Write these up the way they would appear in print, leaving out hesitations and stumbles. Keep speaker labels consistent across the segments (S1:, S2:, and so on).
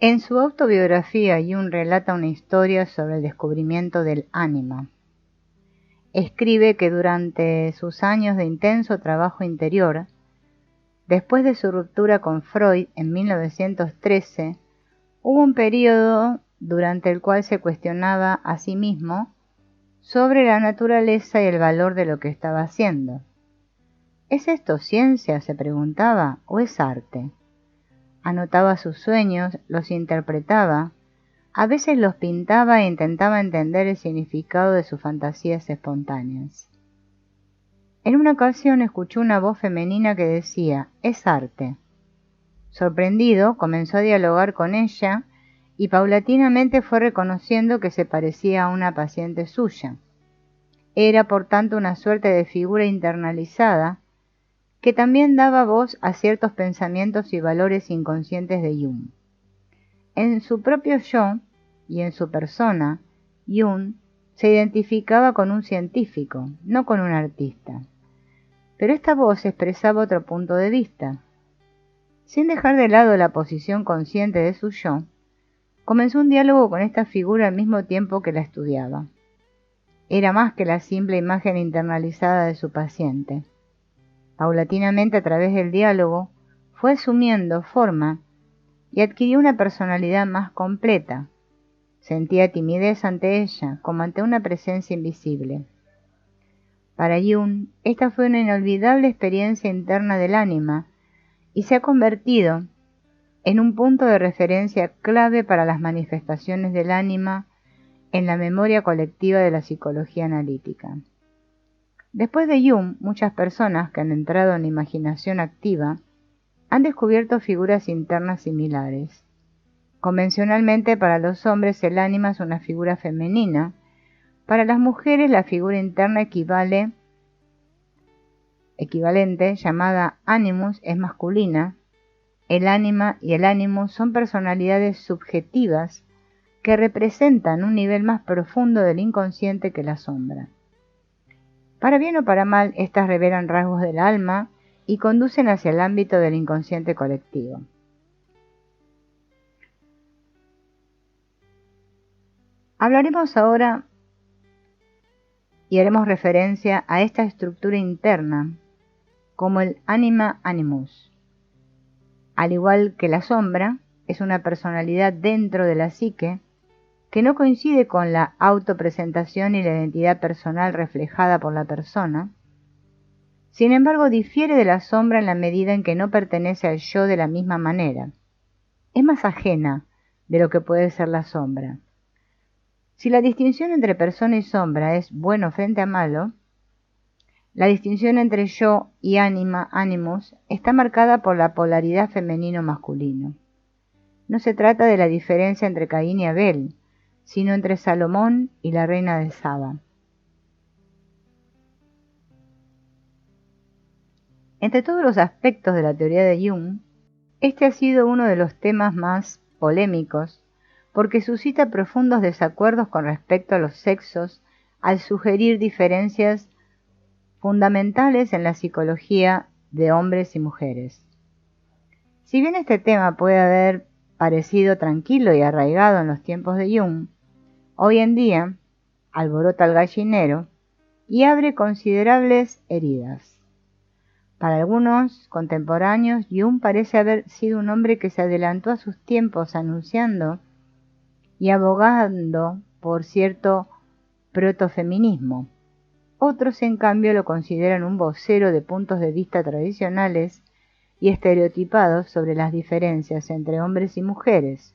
S1: En su autobiografía, Jung relata una historia sobre el descubrimiento del ánima. Escribe que durante sus años de intenso trabajo interior, después de su ruptura con Freud en 1913, hubo un periodo durante el cual se cuestionaba a sí mismo sobre la naturaleza y el valor de lo que estaba haciendo. ¿Es esto ciencia?, se preguntaba, ¿o es arte? Anotaba sus sueños, los interpretaba, a veces los pintaba e intentaba entender el significado de sus fantasías espontáneas. En una ocasión escuchó una voz femenina que decía, «Es arte». Sorprendido, comenzó a dialogar con ella y paulatinamente fue reconociendo que se parecía a una paciente suya. Era, por tanto, una suerte de figura internalizada que también daba voz a ciertos pensamientos y valores inconscientes de Jung. En su propio yo y en su persona, Jung se identificaba con un científico, no con un artista. Pero esta voz expresaba otro punto de vista. Sin dejar de lado la posición consciente de su yo, comenzó un diálogo con esta figura al mismo tiempo que la estudiaba. Era más que la simple imagen internalizada de su paciente. Paulatinamente, a través del diálogo, fue asumiendo forma y adquirió una personalidad más completa. Sentía timidez ante ella, como ante una presencia invisible. Para Jung, esta fue una inolvidable experiencia interna del ánima y se ha convertido en un punto de referencia clave para las manifestaciones del ánima en la memoria colectiva de la psicología analítica. Después de Jung, muchas personas que han entrado en la imaginación activa han descubierto figuras internas similares. Convencionalmente, para los hombres el ánima es una figura femenina. Para las mujeres la figura interna equivalente, llamada animus, es masculina. El ánima y el animus son personalidades subjetivas que representan un nivel más profundo del inconsciente que la sombra. Para bien o para mal, estas revelan rasgos del alma y conducen hacia el ámbito del inconsciente colectivo. Hablaremos ahora y haremos referencia a esta estructura interna como el anima animus. Al igual que la sombra, es una personalidad dentro de la psique que no coincide con la autopresentación y la identidad personal reflejada por la persona. Sin embargo, difiere de la sombra en la medida en que no pertenece al yo de la misma manera. Es más ajena de lo que puede ser la sombra. Si la distinción entre persona y sombra es bueno frente a malo, la distinción entre yo y ánima, animus, está marcada por la polaridad femenino-masculino. No se trata de la diferencia entre Caín y Abel, sino entre Salomón y la reina de Saba. Entre todos los aspectos de la teoría de Jung, este ha sido uno de los temas más polémicos porque suscita profundos desacuerdos con respecto a los sexos al sugerir diferencias fundamentales en la psicología de hombres y mujeres. Si bien este tema puede haber parecido tranquilo y arraigado en los tiempos de Jung, hoy en día alborota el gallinero y abre considerables heridas. Para algunos contemporáneos, Jung parece haber sido un hombre que se adelantó a sus tiempos anunciando y abogando por cierto protofeminismo. Otros, en cambio, lo consideran un vocero de puntos de vista tradicionales y estereotipados sobre las diferencias entre hombres y mujeres.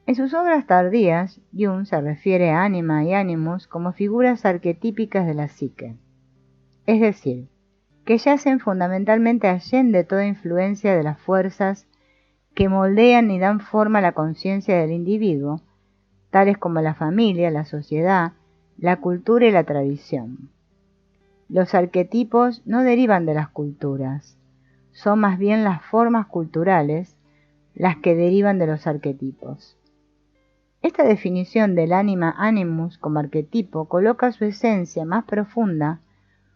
S1: En sus obras tardías, Jung se refiere a ánima y animus como figuras arquetípicas de la psique, es decir, que yacen fundamentalmente allende toda influencia de las fuerzas que moldean y dan forma a la conciencia del individuo, tales como la familia, la sociedad, la cultura y la tradición. Los arquetipos no derivan de las culturas, son más bien las formas culturales las que derivan de los arquetipos. Esta definición del anima animus como arquetipo coloca su esencia más profunda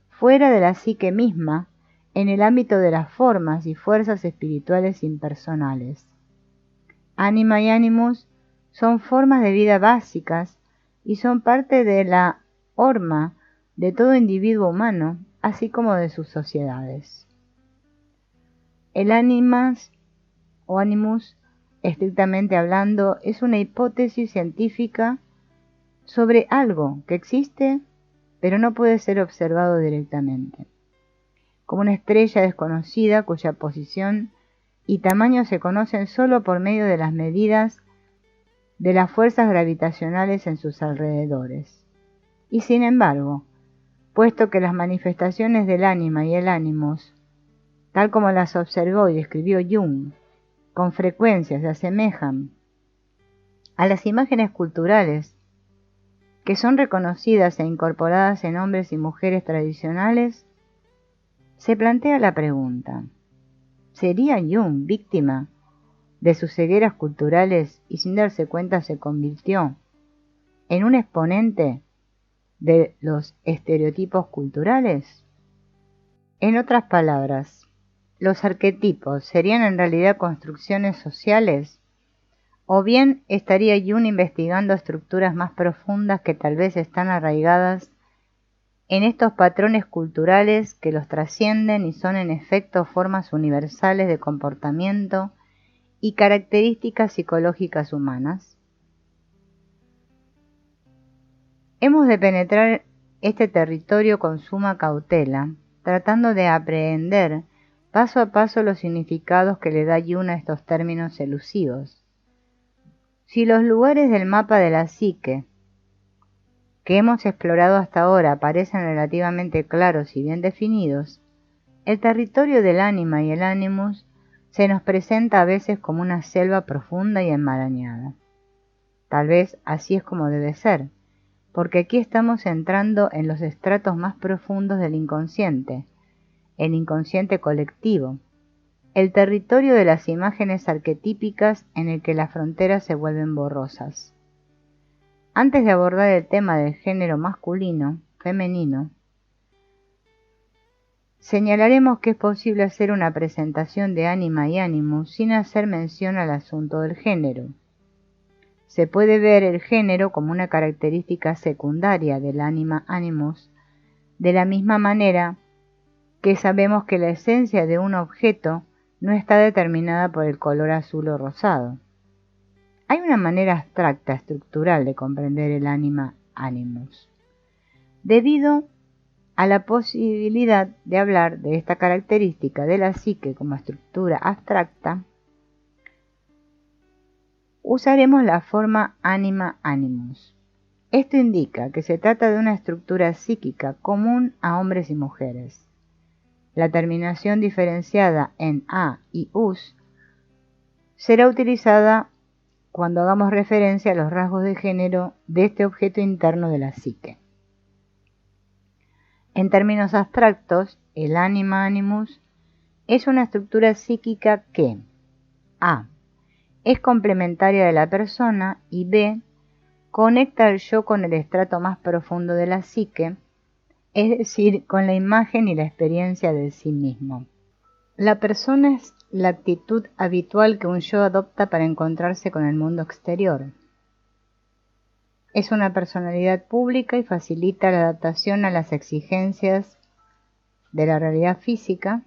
S1: fuera de la psique misma, en el ámbito de las formas y fuerzas espirituales impersonales. Ánima y animus son formas de vida básicas y son parte de la horma de todo individuo humano, así como de sus sociedades. El animas o animus, estrictamente hablando, es una hipótesis científica sobre algo que existe pero no puede ser observado directamente, como una estrella desconocida cuya posición y tamaño se conocen solo por medio de las medidas de las fuerzas gravitacionales en sus alrededores. Y sin embargo, puesto que las manifestaciones del ánima y el ánimos, tal como las observó y describió Jung, con frecuencia se asemejan a las imágenes culturales que son reconocidas e incorporadas en hombres y mujeres tradicionales, se plantea la pregunta: ¿sería Jung víctima de sus cegueras culturales y sin darse cuenta se convirtió en un exponente de los estereotipos culturales? En otras palabras, ¿los arquetipos serían en realidad construcciones sociales? ¿O bien estaría Jung investigando estructuras más profundas que tal vez están arraigadas en estos patrones culturales que los trascienden y son en efecto formas universales de comportamiento y características psicológicas humanas? Hemos de penetrar este territorio con suma cautela, tratando de aprehender paso a paso los significados que le da Jung a estos términos elusivos. Si los lugares del mapa de la psique que hemos explorado hasta ahora parecen relativamente claros y bien definidos, el territorio del ánima y el animus se nos presenta a veces como una selva profunda y enmarañada. Tal vez así es como debe ser, porque aquí estamos entrando en los estratos más profundos del inconsciente, el inconsciente colectivo, el territorio de las imágenes arquetípicas en el que las fronteras se vuelven borrosas. Antes de abordar el tema del género masculino, femenino, señalaremos que es posible hacer una presentación de ánima y animus sin hacer mención al asunto del género. Se puede ver el género como una característica secundaria del ánima animus, de la misma manera que sabemos que la esencia de un objeto no está determinada por el color azul o rosado. Hay una manera abstracta, estructural de comprender el ánima animus. Debido a la posibilidad de hablar de esta característica de la psique como estructura abstracta, usaremos la forma anima animus. Esto indica que se trata de una estructura psíquica común a hombres y mujeres. La terminación diferenciada en a y us será utilizada cuando hagamos referencia a los rasgos de género de este objeto interno de la psique. En términos abstractos, el anima animus es una estructura psíquica que a. es complementaria de la persona y b. conecta al yo con el estrato más profundo de la psique, es decir, con la imagen y la experiencia del sí mismo. La persona es la actitud habitual que un yo adopta para encontrarse con el mundo exterior. Es una personalidad pública y facilita la adaptación a las exigencias de la realidad física,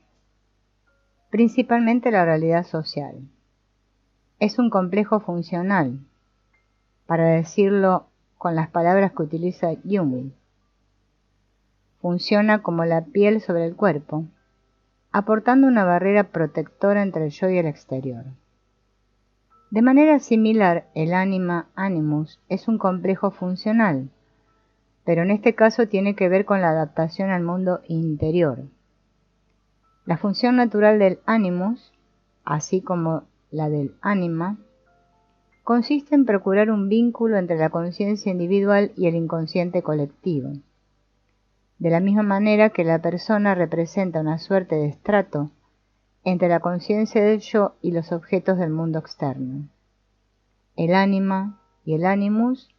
S1: principalmente la realidad social. Es un complejo funcional, para decirlo con las palabras que utiliza Jung. Funciona como la piel sobre el cuerpo, aportando una barrera protectora entre el yo y el exterior. De manera similar, el anima animus es un complejo funcional, pero en este caso tiene que ver con la adaptación al mundo interior. La función natural del animus, así como la del anima, consiste en procurar un vínculo entre la conciencia individual y el inconsciente colectivo. De la misma manera que la persona representa una suerte de estrato entre la conciencia del yo y los objetos del mundo externo. El ánima y el animus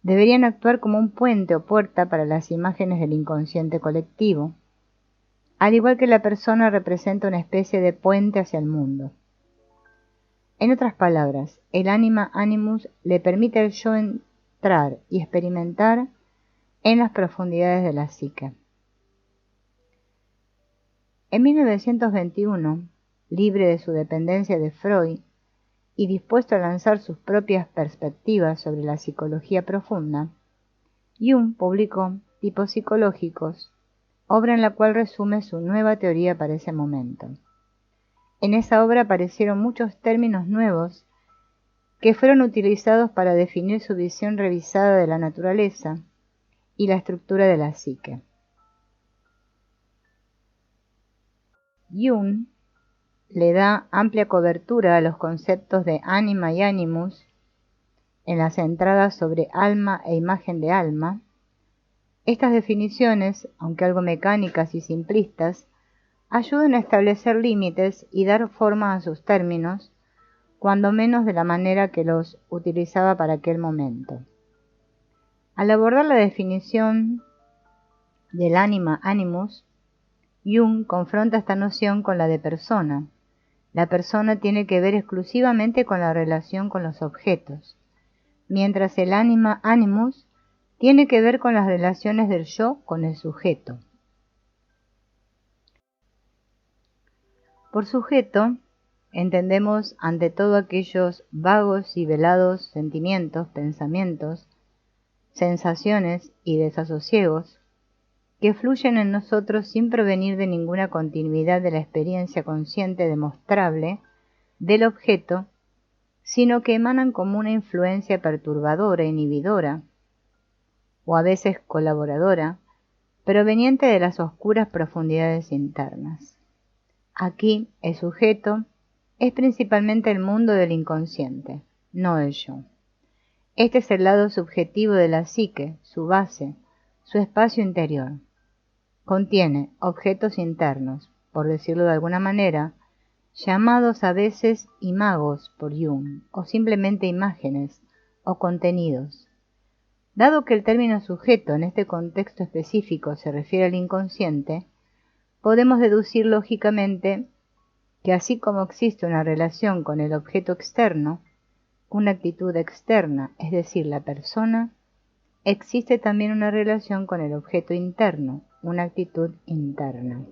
S1: deberían actuar como un puente o puerta para las imágenes del inconsciente colectivo, al igual que la persona representa una especie de puente hacia el mundo. En otras palabras, el anima animus le permite al yo entrar y experimentar en las profundidades de la psique. En 1921, libre de su dependencia de Freud y dispuesto a lanzar sus propias perspectivas sobre la psicología profunda, Jung publicó Tipos psicológicos, obra en la cual resume su nueva teoría para ese momento. En esa obra aparecieron muchos términos nuevos que fueron utilizados para definir su visión revisada de la naturaleza y la estructura de la psique. Jung le da amplia cobertura a los conceptos de ánima y animus en las entradas sobre alma e imagen de alma. Estas definiciones, aunque algo mecánicas y simplistas, ayudan a establecer límites y dar forma a sus términos, cuando menos de la manera que los utilizaba para aquel momento. Al abordar la definición del ánima animus, Jung confronta esta noción con la de persona. La persona tiene que ver exclusivamente con la relación con los objetos, mientras el ánima animus tiene que ver con las relaciones del yo con el sujeto. Por sujeto, entendemos ante todo aquellos vagos y velados sentimientos, pensamientos, sensaciones y desasosiegos que fluyen en nosotros sin provenir de ninguna continuidad de la experiencia consciente demostrable del objeto, sino que emanan como una influencia perturbadora, inhibidora, o a veces colaboradora, proveniente de las oscuras profundidades internas. Aquí el sujeto es principalmente el mundo del inconsciente, no el yo. Este es el lado subjetivo de la psique, su base, su espacio interior. Contiene objetos internos, por decirlo de alguna manera, llamados a veces imagos por Jung, o simplemente imágenes o contenidos. Dado que el término sujeto en este contexto específico se refiere al inconsciente, podemos deducir lógicamente que así como existe una relación con el objeto externo, una actitud externa, es decir, la persona, existe también una relación con el objeto interno, una actitud interna.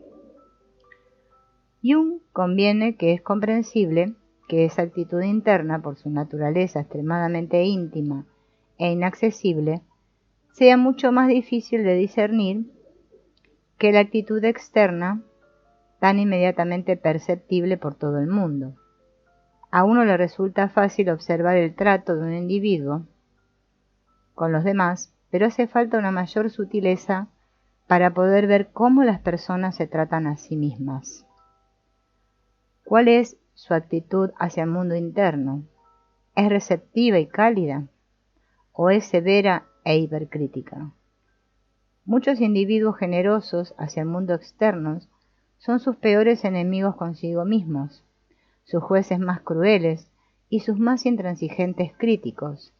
S1: Jung conviene que es comprensible que esa actitud interna, por su naturaleza extremadamente íntima e inaccesible, sea mucho más difícil de discernir que la actitud externa, tan inmediatamente perceptible por todo el mundo. A uno le resulta fácil observar el trato de un individuo con los demás, pero hace falta una mayor sutileza para poder ver cómo las personas se tratan a sí mismas. ¿Cuál es su actitud hacia el mundo interno? ¿Es receptiva y cálida? ¿O es severa e hipercrítica? Muchos individuos generosos hacia el mundo externo son sus peores enemigos consigo mismos, sus jueces más crueles y sus más intransigentes críticos,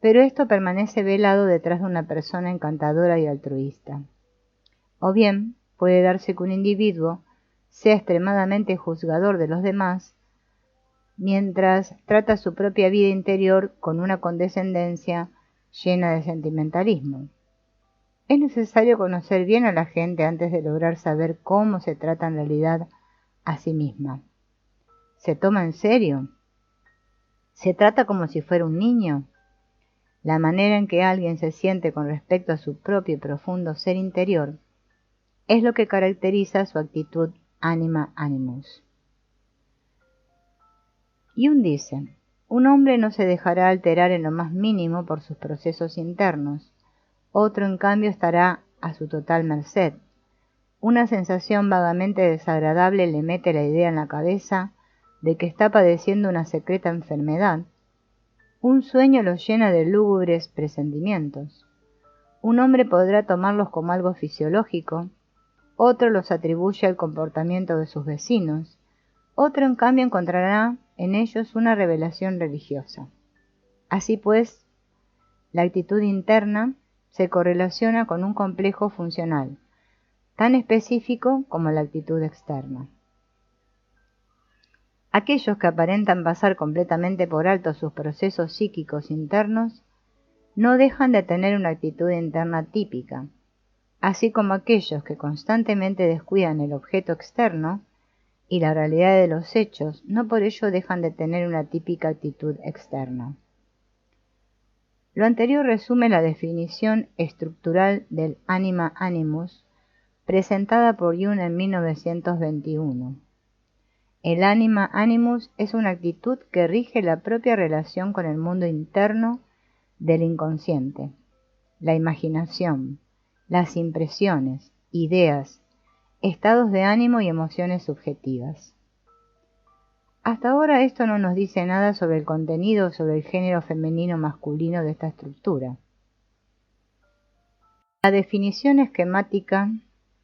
S1: pero esto permanece velado detrás de una persona encantadora y altruista. O bien puede darse que un individuo sea extremadamente juzgador de los demás, mientras trata su propia vida interior con una condescendencia llena de sentimentalismo. Es necesario conocer bien a la gente antes de lograr saber cómo se trata en realidad a sí misma. ¿Se toma en serio? ¿Se trata como si fuera un niño? La manera en que alguien se siente con respecto a su propio y profundo ser interior es lo que caracteriza su actitud anima animus. Jung dice, un hombre no se dejará alterar en lo más mínimo por sus procesos internos, otro en cambio estará a su total merced. Una sensación vagamente desagradable le mete la idea en la cabeza de que está padeciendo una secreta enfermedad. Un sueño lo llena de lúgubres presentimientos. Un hombre podrá tomarlos como algo fisiológico, otro los atribuye al comportamiento de sus vecinos, otro en cambio encontrará en ellos una revelación religiosa. Así pues, la actitud interna se correlaciona con un complejo funcional, tan específico como la actitud externa. Aquellos que aparentan pasar completamente por alto sus procesos psíquicos internos no dejan de tener una actitud interna típica, así como aquellos que constantemente descuidan el objeto externo y la realidad de los hechos no por ello dejan de tener una típica actitud externa. Lo anterior resume la definición estructural del anima animus presentada por Jung en 1921. El anima animus es una actitud que rige la propia relación con el mundo interno del inconsciente, la imaginación, las impresiones, ideas, estados de ánimo y emociones subjetivas. Hasta ahora esto no nos dice nada sobre el contenido o sobre el género femenino o masculino de esta estructura. La definición esquemática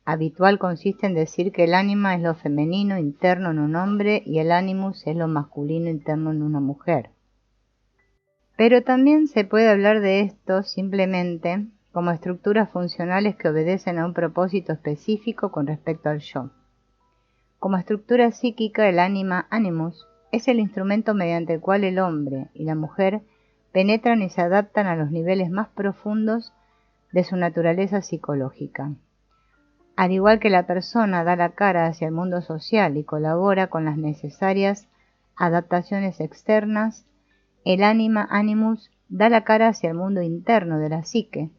S1: habitual consiste en decir que el ánima es lo femenino interno en un hombre y el animus es lo masculino interno en una mujer. Pero también se puede hablar de esto simplemente como estructuras funcionales que obedecen a un propósito específico con respecto al yo. Como estructura psíquica, el anima animus es el instrumento mediante el cual el hombre y la mujer penetran y se adaptan a los niveles más profundos de su naturaleza psicológica. Al igual que la persona da la cara hacia el mundo social y colabora con las necesarias adaptaciones externas, el anima animus da la cara hacia el mundo interno de la psique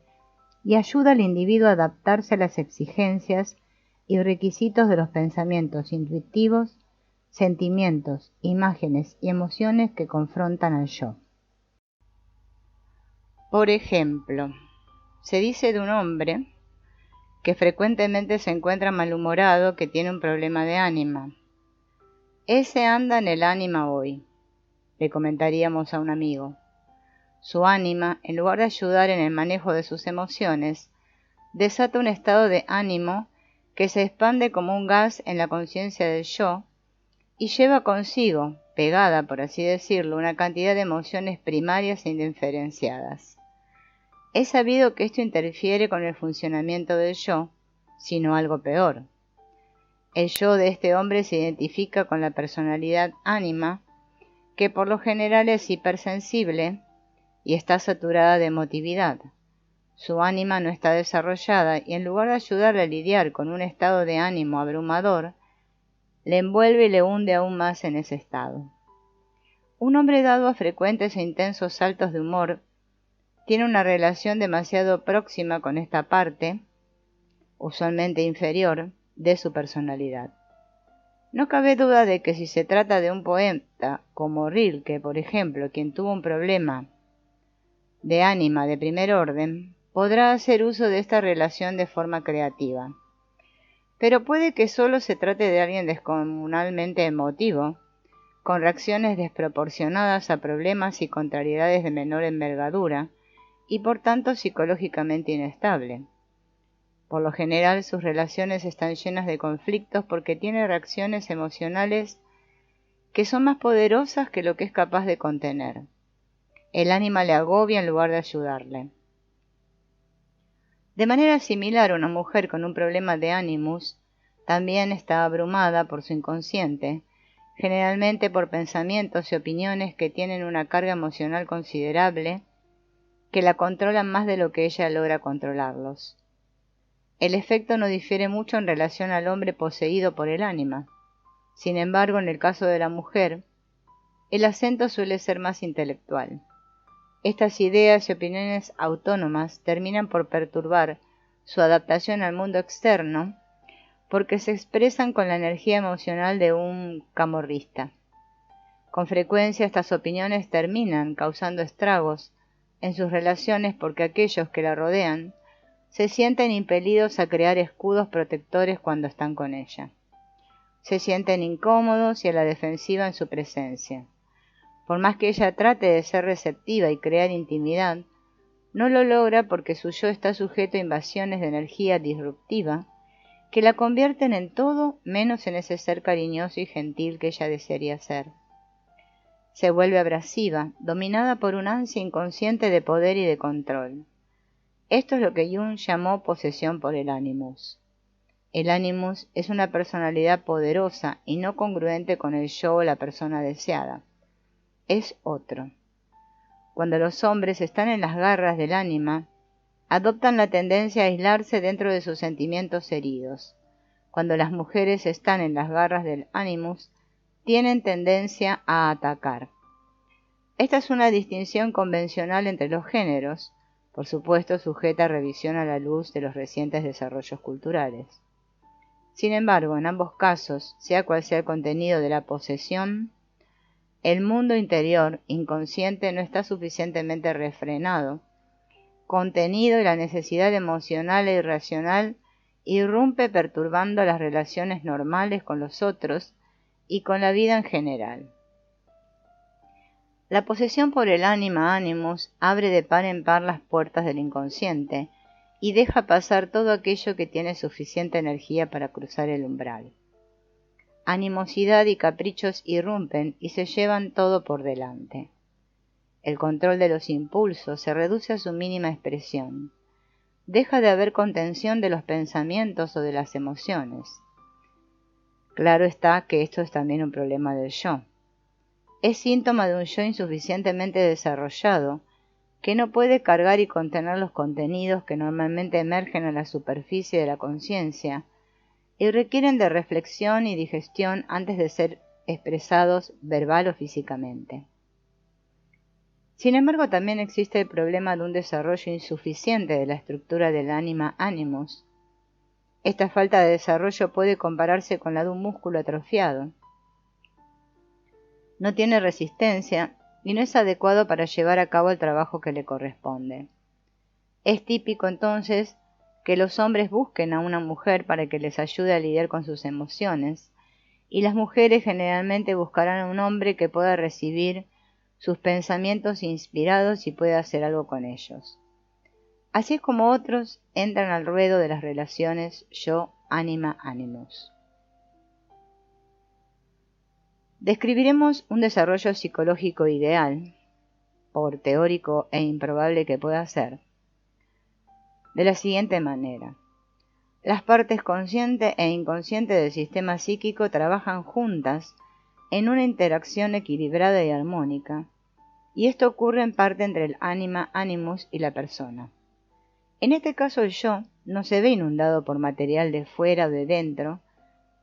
S1: y ayuda al individuo a adaptarse a las exigencias y requisitos de los pensamientos intuitivos, sentimientos, imágenes y emociones que confrontan al yo. Por ejemplo, se dice de un hombre que frecuentemente se encuentra malhumorado, que tiene un problema de ánima. Ese anda en el ánima hoy, le comentaríamos a un amigo. Su ánima, en lugar de ayudar en el manejo de sus emociones, desata un estado de ánimo que se expande como un gas en la conciencia del yo y lleva consigo, pegada por así decirlo, una cantidad de emociones primarias e indiferenciadas. Es sabido que esto interfiere con el funcionamiento del yo, sino algo peor. El yo de este hombre se identifica con la personalidad ánima, que por lo general es hipersensible y está saturada de emotividad. Su ánima no está desarrollada y en lugar de ayudarle a lidiar con un estado de ánimo abrumador, le envuelve y le hunde aún más en ese estado. Un hombre dado a frecuentes e intensos saltos de humor tiene una relación demasiado próxima con esta parte, usualmente inferior, de su personalidad. No cabe duda de que si se trata de un poeta como Rilke, por ejemplo, quien tuvo un problema de ánima de primer orden, podrá hacer uso de esta relación de forma creativa. Pero puede que solo se trate de alguien descomunalmente emotivo, con reacciones desproporcionadas a problemas y contrariedades de menor envergadura, y por tanto psicológicamente inestable. Por lo general sus relaciones están llenas de conflictos porque tiene reacciones emocionales que son más poderosas que lo que es capaz de contener. El ánima le agobia en lugar de ayudarle. De manera similar, una mujer con un problema de animus también está abrumada por su inconsciente, generalmente por pensamientos y opiniones que tienen una carga emocional considerable, que la controlan más de lo que ella logra controlarlos. El efecto no difiere mucho en relación al hombre poseído por el ánima. Sin embargo, en el caso de la mujer, el acento suele ser más intelectual. Estas ideas y opiniones autónomas terminan por perturbar su adaptación al mundo externo porque se expresan con la energía emocional de un camorrista. Con frecuencia estas opiniones terminan causando estragos en sus relaciones porque aquellos que la rodean se sienten impelidos a crear escudos protectores cuando están con ella. Se sienten incómodos y a la defensiva en su presencia. Por más que ella trate de ser receptiva y crear intimidad, no lo logra porque su yo está sujeto a invasiones de energía disruptiva que la convierten en todo menos en ese ser cariñoso y gentil que ella desearía ser. Se vuelve abrasiva, dominada por un ansia inconsciente de poder y de control. Esto es lo que Jung llamó posesión por el animus. el animus es una personalidad poderosa y no congruente con el yo o la persona deseada. Es otro. Cuando los hombres están en las garras del ánima, adoptan la tendencia a aislarse dentro de sus sentimientos heridos. Cuando las mujeres están en las garras del animus, tienen tendencia a atacar. Esta es una distinción convencional entre los géneros, por supuesto sujeta a revisión a la luz de los recientes desarrollos culturales. Sin embargo, en ambos casos, sea cual sea el contenido de la posesión, el mundo interior inconsciente no está suficientemente refrenado, contenido, y la necesidad emocional e irracional irrumpe perturbando las relaciones normales con los otros y con la vida en general. La posesión por el ánima animus abre de par en par las puertas del inconsciente y deja pasar todo aquello que tiene suficiente energía para cruzar el umbral. Animosidad y caprichos irrumpen y se llevan todo por delante. El control de los impulsos se reduce a su mínima expresión. Deja de haber contención de los pensamientos o de las emociones. Claro está que esto es también un problema del yo. Es síntoma de un yo insuficientemente desarrollado, que no puede cargar y contener los contenidos que normalmente emergen a la superficie de la conciencia y requieren de reflexión y digestión antes de ser expresados verbal o físicamente. Sin embargo, también existe el problema de un desarrollo insuficiente de la estructura del ánima animus. Esta falta de desarrollo puede compararse con la de un músculo atrofiado. No tiene resistencia y no es adecuado para llevar a cabo el trabajo que le corresponde. Es típico entonces que los hombres busquen a una mujer para que les ayude a lidiar con sus emociones, y las mujeres generalmente buscarán a un hombre que pueda recibir sus pensamientos inspirados y pueda hacer algo con ellos. Así es como otros entran al ruedo de las relaciones yo-ánima-animus. Describiremos un desarrollo psicológico ideal, por teórico e improbable que pueda ser, de la siguiente manera. Las partes consciente e inconsciente del sistema psíquico trabajan juntas en una interacción equilibrada y armónica, y esto ocurre en parte entre el ánima animus y la persona. En este caso el yo no se ve inundado por material de fuera o de dentro,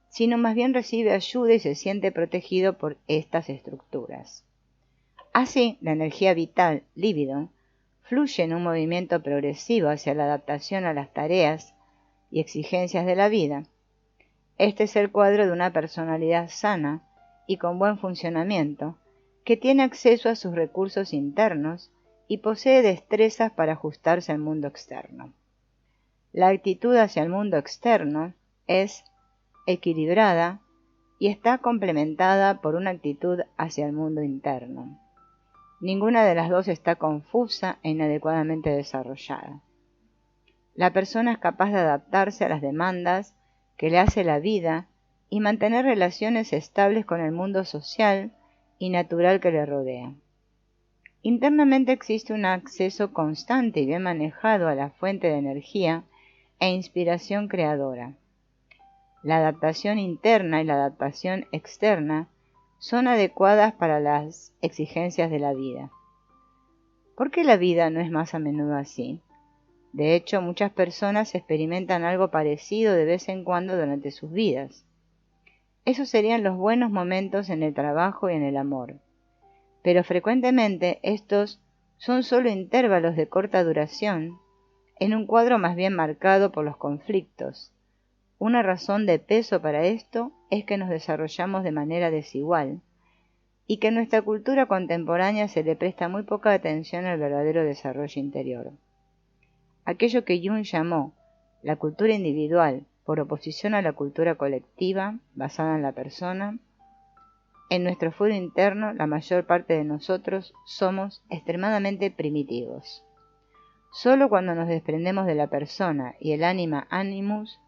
S1: sino más bien recibe ayuda y se siente protegido por estas estructuras. Así, la energía vital, libido, fluye en un movimiento progresivo hacia la adaptación a las tareas y exigencias de la vida. Este es el cuadro de una personalidad sana y con buen funcionamiento, que tiene acceso a sus recursos internos y posee destrezas para ajustarse al mundo externo. La actitud hacia el mundo externo es equilibrada y está complementada por una actitud hacia el mundo interno. Ninguna de las dos está confusa e inadecuadamente desarrollada. La persona es capaz de adaptarse a las demandas que le hace la vida y mantener relaciones estables con el mundo social y natural que le rodea. Internamente existe un acceso constante y bien manejado a la fuente de energía e inspiración creadora. La adaptación interna y la adaptación externa son adecuadas para las exigencias de la vida. ¿Por qué la vida no es más a menudo así? De hecho, muchas personas experimentan algo parecido de vez en cuando durante sus vidas. Esos serían los buenos momentos en el trabajo y en el amor. Pero frecuentemente estos son solo intervalos de corta duración, en un cuadro más bien marcado por los conflictos. Una razón de peso para esto es que nos desarrollamos de manera desigual y que en nuestra cultura contemporánea se le presta muy poca atención al verdadero desarrollo interior. Aquello que Jung llamó la cultura individual por oposición a la cultura colectiva basada en la persona, en nuestro fuero interno la mayor parte de nosotros somos extremadamente primitivos. Solo cuando nos desprendemos de la persona y el ánima animus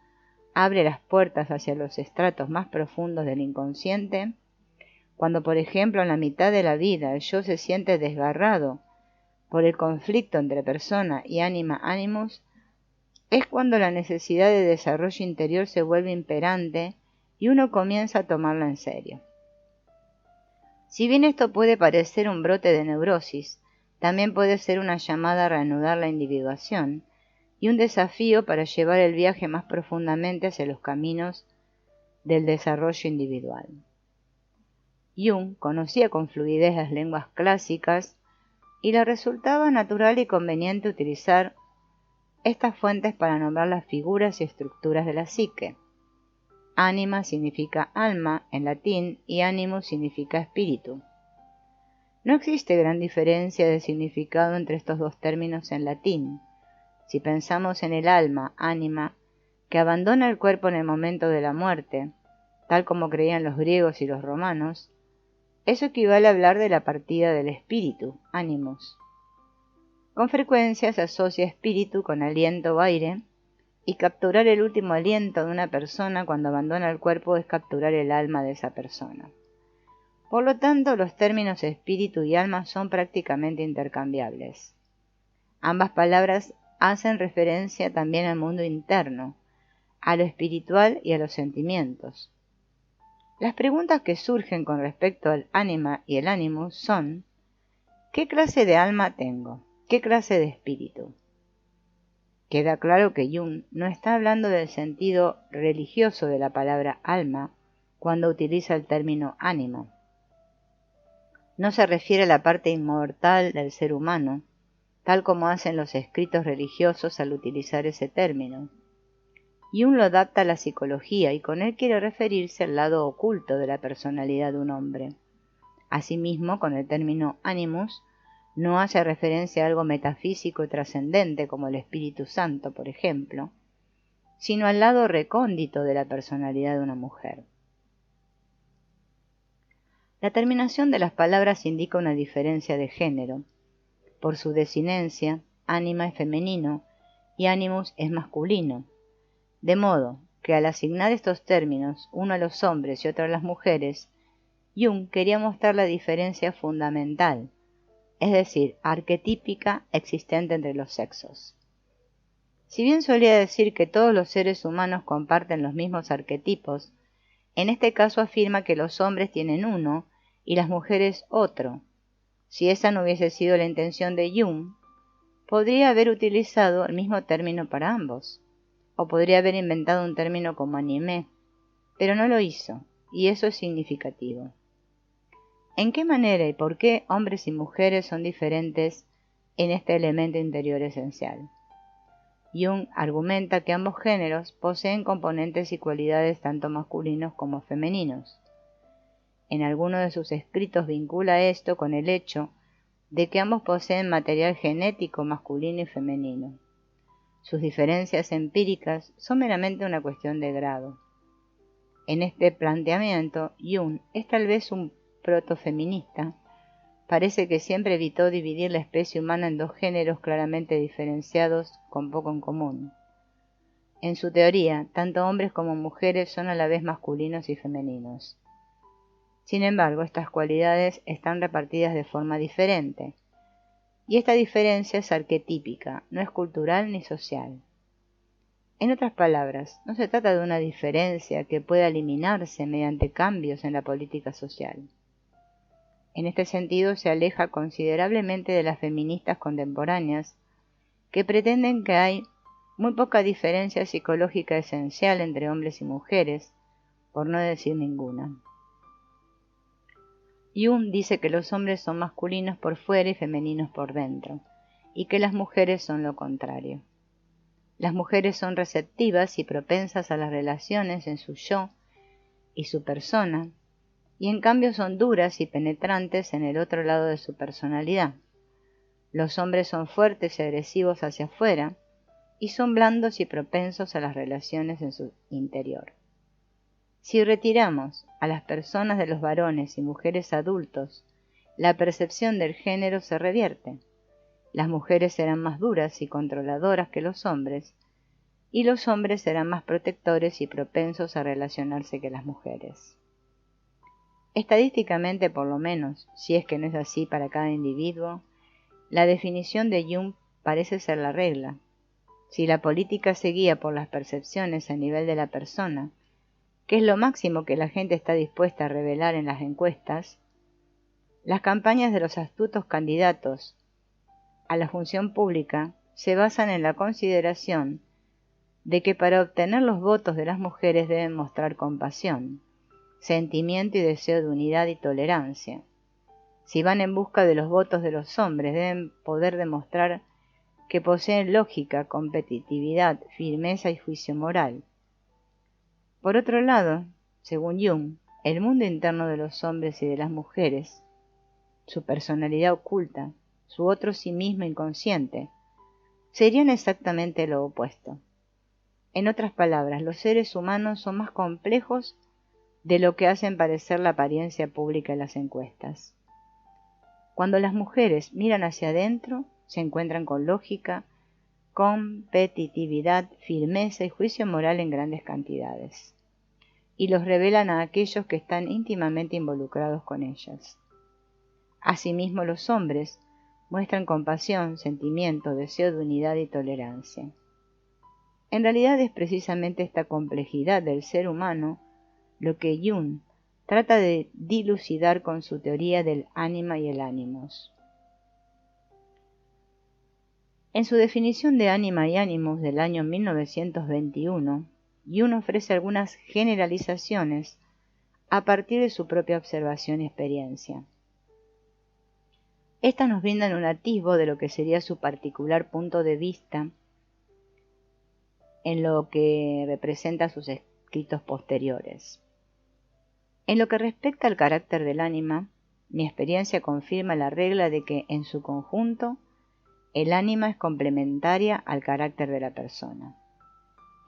S1: abre las puertas hacia los estratos más profundos del inconsciente, cuando por ejemplo en la mitad de la vida el yo se siente desgarrado por el conflicto entre persona y ánima animus, es cuando la necesidad de desarrollo interior se vuelve imperante y uno comienza a tomarla en serio. Si bien esto puede parecer un brote de neurosis, también puede ser una llamada a reanudar la individuación y un desafío para llevar el viaje más profundamente hacia los caminos del desarrollo individual. Jung conocía con fluidez las lenguas clásicas y le resultaba natural y conveniente utilizar estas fuentes para nombrar las figuras y estructuras de la psique. Ánima significa alma en latín y animus significa espíritu. No existe gran diferencia de significado entre estos dos términos en latín. Si pensamos en el alma, ánima, que abandona el cuerpo en el momento de la muerte, tal como creían los griegos y los romanos, eso equivale a hablar de la partida del espíritu, animus. Con frecuencia se asocia espíritu con aliento o aire, y capturar el último aliento de una persona cuando abandona el cuerpo es capturar el alma de esa persona. Por lo tanto, los términos espíritu y alma son prácticamente intercambiables. Ambas palabras hacen referencia también al mundo interno, a lo espiritual y a los sentimientos. Las preguntas que surgen con respecto al ánima y el ánimos son: ¿qué clase de alma tengo? ¿Qué clase de espíritu? Queda claro que Jung no está hablando del sentido religioso de la palabra alma cuando utiliza el término ánima. No se refiere a la parte inmortal del ser humano, tal como hacen los escritos religiosos al utilizar ese término. Jung lo adapta a la psicología y con él quiere referirse al lado oculto de la personalidad de un hombre. Asimismo, con el término animus, no hace referencia a algo metafísico y trascendente como el Espíritu Santo, por ejemplo, sino al lado recóndito de la personalidad de una mujer. La terminación de las palabras indica una diferencia de género. Por su desinencia, ánima es femenino y animus es masculino, de modo que al asignar estos términos, uno a los hombres y otro a las mujeres, Jung quería mostrar la diferencia fundamental, es decir, arquetípica existente entre los sexos. Si bien solía decir que todos los seres humanos comparten los mismos arquetipos, en este caso afirma que los hombres tienen uno y las mujeres otro. Si esa no hubiese sido la intención de Jung, podría haber utilizado el mismo término para ambos, o podría haber inventado un término como anime, pero no lo hizo, y eso es significativo. ¿En qué manera y por qué hombres y mujeres son diferentes en este elemento interior esencial? Jung argumenta que ambos géneros poseen componentes y cualidades tanto masculinos como femeninos. En alguno de sus escritos vincula esto con el hecho de que ambos poseen material genético masculino y femenino. Sus diferencias empíricas son meramente una cuestión de grado. En este planteamiento, Jung es tal vez un protofeminista. Parece que siempre evitó dividir la especie humana en dos géneros claramente diferenciados con poco en común. En su teoría, tanto hombres como mujeres son a la vez masculinos y femeninos. Sin embargo, estas cualidades están repartidas de forma diferente, y esta diferencia es arquetípica, no es cultural ni social. En otras palabras, no se trata de una diferencia que pueda eliminarse mediante cambios en la política social. En este sentido se aleja considerablemente de las feministas contemporáneas, que pretenden que hay muy poca diferencia psicológica esencial entre hombres y mujeres, por no decir ninguna. Jung dice que los hombres son masculinos por fuera y femeninos por dentro, y que las mujeres son lo contrario. Las mujeres son receptivas y propensas a las relaciones en su yo y su persona, y en cambio son duras y penetrantes en el otro lado de su personalidad. Los hombres son fuertes y agresivos hacia afuera, y son blandos y propensos a las relaciones en su interior. Si retiramos a las personas de los varones y mujeres adultos, la percepción del género se revierte. Las mujeres serán más duras y controladoras que los hombres, y los hombres serán más protectores y propensos a relacionarse que las mujeres. Estadísticamente, por lo menos, si es que no es así para cada individuo, la definición de Jung parece ser la regla. Si la política se guía por las percepciones a nivel de la persona, que es lo máximo que la gente está dispuesta a revelar en las encuestas, las campañas de los astutos candidatos a la función pública se basan en la consideración de que para obtener los votos de las mujeres deben mostrar compasión, sentimiento y deseo de unidad y tolerancia. Si van en busca de los votos de los hombres, deben poder demostrar que poseen lógica, competitividad, firmeza y juicio moral. Por otro lado, según Jung, el mundo interno de los hombres y de las mujeres, su personalidad oculta, su otro sí mismo inconsciente, serían exactamente lo opuesto. En otras palabras, los seres humanos son más complejos de lo que hacen parecer la apariencia pública en las encuestas. Cuando las mujeres miran hacia adentro, se encuentran con lógica, competitividad, firmeza y juicio moral en grandes cantidades, y los revelan a aquellos que están íntimamente involucrados con ellas. Asimismo, los hombres muestran compasión, sentimiento, deseo de unidad y tolerancia. En realidad es precisamente esta complejidad del ser humano lo que Jung trata de dilucidar con su teoría del ánima y el ánimos. En su definición de ánima y ánimos del año 1921, Jung ofrece algunas generalizaciones a partir de su propia observación y experiencia. Estas nos brindan un atisbo de lo que sería su particular punto de vista en lo que representa sus escritos posteriores. En lo que respecta al carácter del ánima, mi experiencia confirma la regla de que, en su conjunto, el ánima es complementaria al carácter de la persona.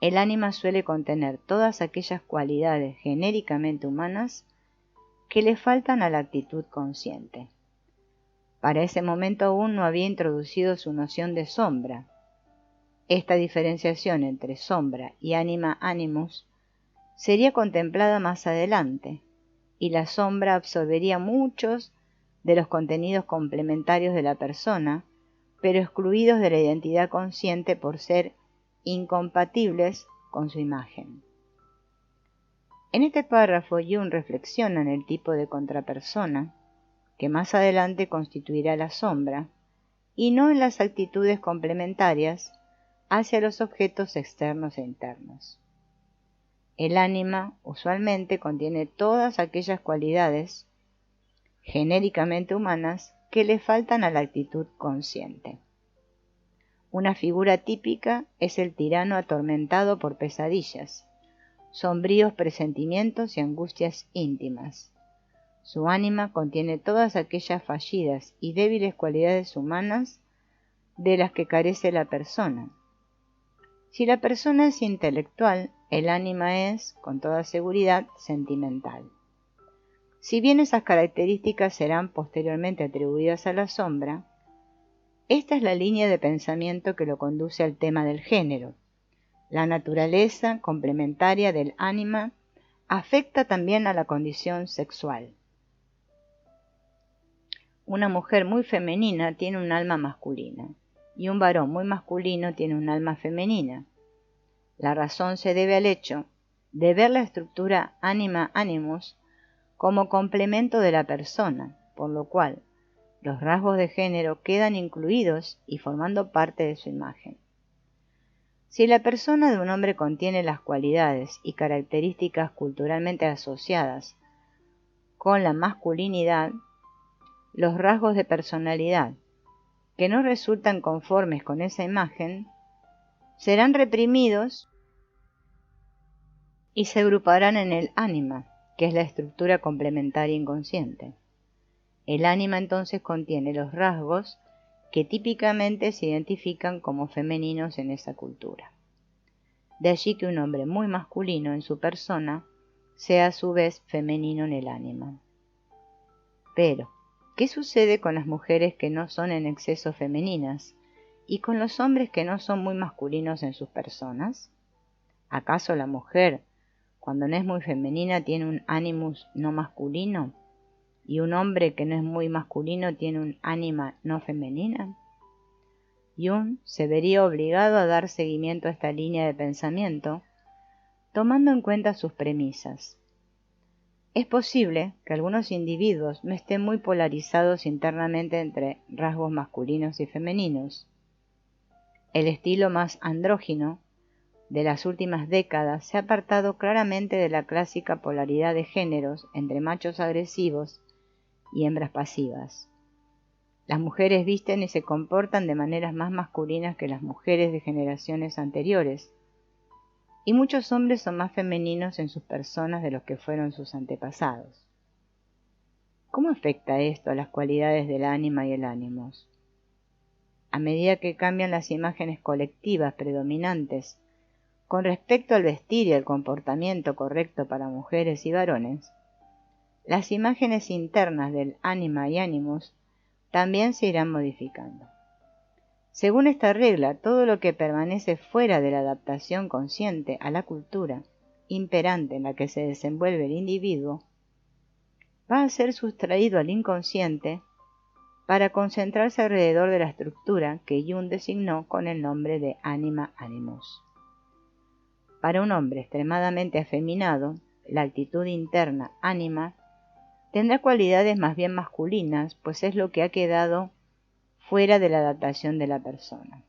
S1: El ánima suele contener todas aquellas cualidades genéricamente humanas que le faltan a la actitud consciente. Para ese momento aún no había introducido su noción de sombra. Esta diferenciación entre sombra y ánima animus sería contemplada más adelante, y la sombra absorbería muchos de los contenidos complementarios de la persona, pero excluidos de la identidad consciente por ser incompatibles con su imagen. En este párrafo, Jung reflexiona en el tipo de contrapersona, que más adelante constituirá la sombra, y no en las actitudes complementarias hacia los objetos externos e internos. El ánima usualmente contiene todas aquellas cualidades genéricamente humanas que le faltan a la actitud consciente. Una figura típica es el tirano atormentado por pesadillas, sombríos presentimientos y angustias íntimas. Su ánima contiene todas aquellas fallidas y débiles cualidades humanas de las que carece la persona. Si la persona es intelectual, el ánima es, con toda seguridad, sentimental. Si bien esas características serán posteriormente atribuidas a la sombra, esta es la línea de pensamiento que lo conduce al tema del género. La naturaleza complementaria del ánima afecta también a la condición sexual. Una mujer muy femenina tiene un alma masculina, y un varón muy masculino tiene un alma femenina. La razón se debe al hecho de ver la estructura ánima-animus como complemento de la persona, por lo cual los rasgos de género quedan incluidos y formando parte de su imagen. Si la persona de un hombre contiene las cualidades y características culturalmente asociadas con la masculinidad, los rasgos de personalidad que no resultan conformes con esa imagen serán reprimidos y se agruparán en el ánima, que es la estructura complementaria inconsciente. El ánima entonces contiene los rasgos que típicamente se identifican como femeninos en esa cultura. De allí que un hombre muy masculino en su persona sea a su vez femenino en el ánima. Pero, ¿qué sucede con las mujeres que no son en exceso femeninas y con los hombres que no son muy masculinos en sus personas? ¿Acaso la mujer, cuando no es muy femenina, tiene un animus no masculino? ¿Y un hombre que no es muy masculino tiene un ánima no femenina? Jung se vería obligado a dar seguimiento a esta línea de pensamiento, tomando en cuenta sus premisas. Es posible que algunos individuos no estén muy polarizados internamente entre rasgos masculinos y femeninos. El estilo más andrógino de las últimas décadas se ha apartado claramente de la clásica polaridad de géneros entre machos agresivos y hembras pasivas. Las mujeres visten y se comportan de maneras más masculinas que las mujeres de generaciones anteriores, y muchos hombres son más femeninos en sus personas de los que fueron sus antepasados. ¿Cómo afecta esto a las cualidades del ánima y el ánimos? A medida que cambian las imágenes colectivas predominantes con respecto al vestir y el comportamiento correcto para mujeres y varones, las imágenes internas del ánima y ánimos también se irán modificando. Según esta regla, todo lo que permanece fuera de la adaptación consciente a la cultura imperante en la que se desenvuelve el individuo, va a ser sustraído al inconsciente para concentrarse alrededor de la estructura que Jung designó con el nombre de ánima-ánimos. Para un hombre extremadamente afeminado, la actitud interna ánima tendrá cualidades más bien masculinas, pues es lo que ha quedado fuera de la adaptación de la persona.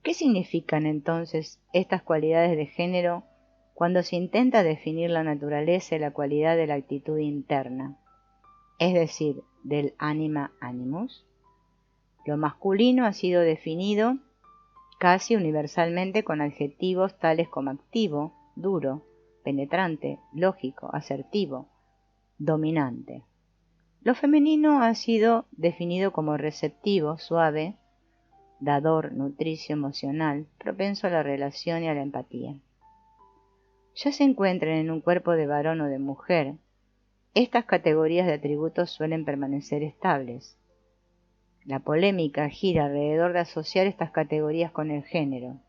S1: ¿Qué significan entonces estas cualidades de género cuando se intenta definir la naturaleza y la cualidad de la actitud interna, es decir, del ánima animus? Lo masculino ha sido definido casi universalmente con adjetivos tales como activo, duro, penetrante, lógico, asertivo, dominante. Lo femenino ha sido definido como receptivo, suave, dador, nutricio, emocional, propenso a la relación y a la empatía. Ya se encuentren en un cuerpo de varón o de mujer, estas categorías de atributos suelen permanecer estables. La polémica gira alrededor de asociar estas categorías con el género.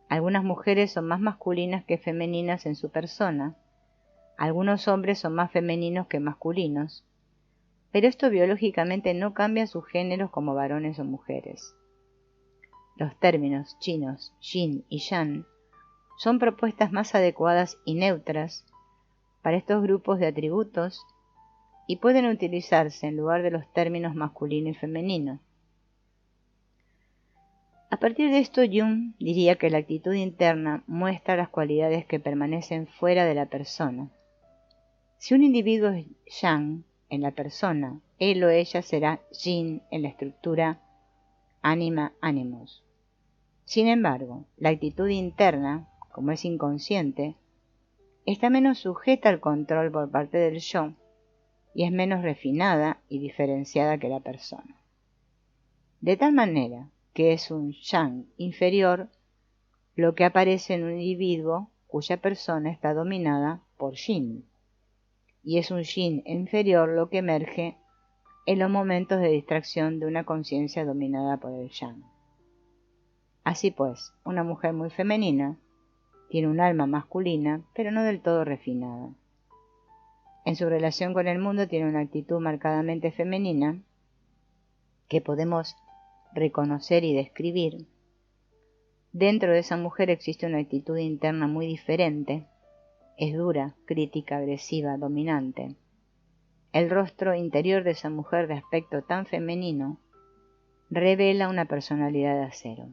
S1: Algunas mujeres son más masculinas que femeninas en su persona, algunos hombres son más femeninos que masculinos, pero esto biológicamente no cambia sus géneros como varones o mujeres. Los términos chinos yin y yang son propuestas más adecuadas y neutras para estos grupos de atributos y pueden utilizarse en lugar de los términos masculino y femenino. A partir de esto, Jung diría que la actitud interna muestra las cualidades que permanecen fuera de la persona. Si un individuo es yang en la persona, él o ella será yin en la estructura ánima-ánimos. Sin embargo, la actitud interna, como es inconsciente, está menos sujeta al control por parte del yo y es menos refinada y diferenciada que la persona. De tal manera que es un yang inferior lo que aparece en un individuo cuya persona está dominada por yin, y es un yin inferior lo que emerge en los momentos de distracción de una conciencia dominada por el yang. Así pues, una mujer muy femenina tiene un alma masculina, pero no del todo refinada. En su relación con el mundo tiene una actitud marcadamente femenina que podemos reconocer y describir. Dentro de esa mujer existe una actitud interna muy diferente. Es dura, crítica, agresiva, dominante. El rostro interior de esa mujer de aspecto tan femenino revela una personalidad de acero.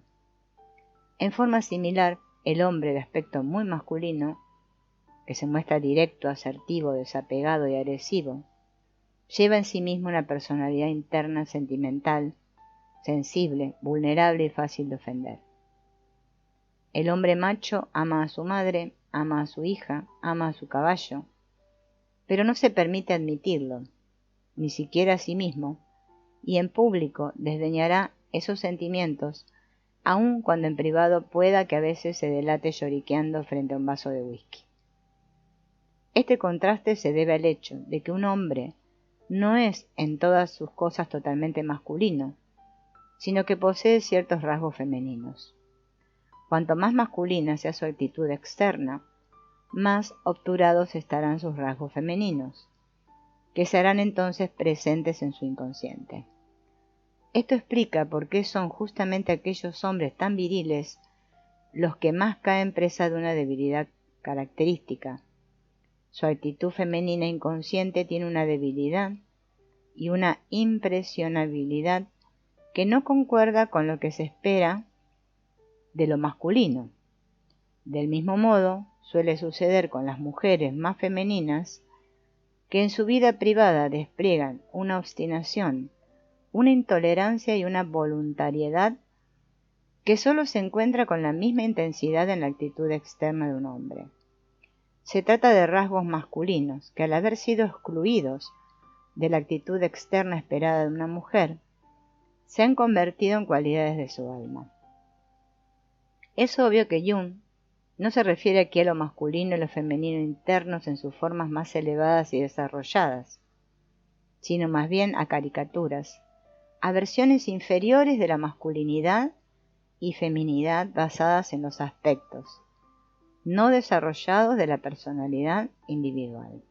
S1: En forma similar, el hombre de aspecto muy masculino, que se muestra directo, asertivo, desapegado y agresivo, lleva en sí mismo una personalidad interna sentimental, sensible, vulnerable y fácil de ofender. El hombre macho ama a su madre, ama a su hija, ama a su caballo, pero no se permite admitirlo, ni siquiera a sí mismo, y en público desdeñará esos sentimientos, aun cuando en privado pueda que a veces se delate lloriqueando frente a un vaso de whisky. Este contraste se debe al hecho de que un hombre no es en todas sus cosas totalmente masculino, sino que posee ciertos rasgos femeninos. Cuanto más masculina sea su actitud externa, más obturados estarán sus rasgos femeninos, que serán entonces presentes en su inconsciente. Esto explica por qué son justamente aquellos hombres tan viriles los que más caen presa de una debilidad característica. Su actitud femenina inconsciente tiene una debilidad y una impresionabilidad que no concuerda con lo que se espera de lo masculino. Del mismo modo, suele suceder con las mujeres más femeninas que en su vida privada despliegan una obstinación, una intolerancia y una voluntariedad que solo se encuentra con la misma intensidad en la actitud externa de un hombre. Se trata de rasgos masculinos que, al haber sido excluidos de la actitud externa esperada de una mujer, se han convertido en cualidades de su alma. Es obvio que Jung no se refiere aquí a lo masculino y lo femenino internos en sus formas más elevadas y desarrolladas, sino más bien a caricaturas, a versiones inferiores de la masculinidad y feminidad basadas en los aspectos no desarrollados de la personalidad individual.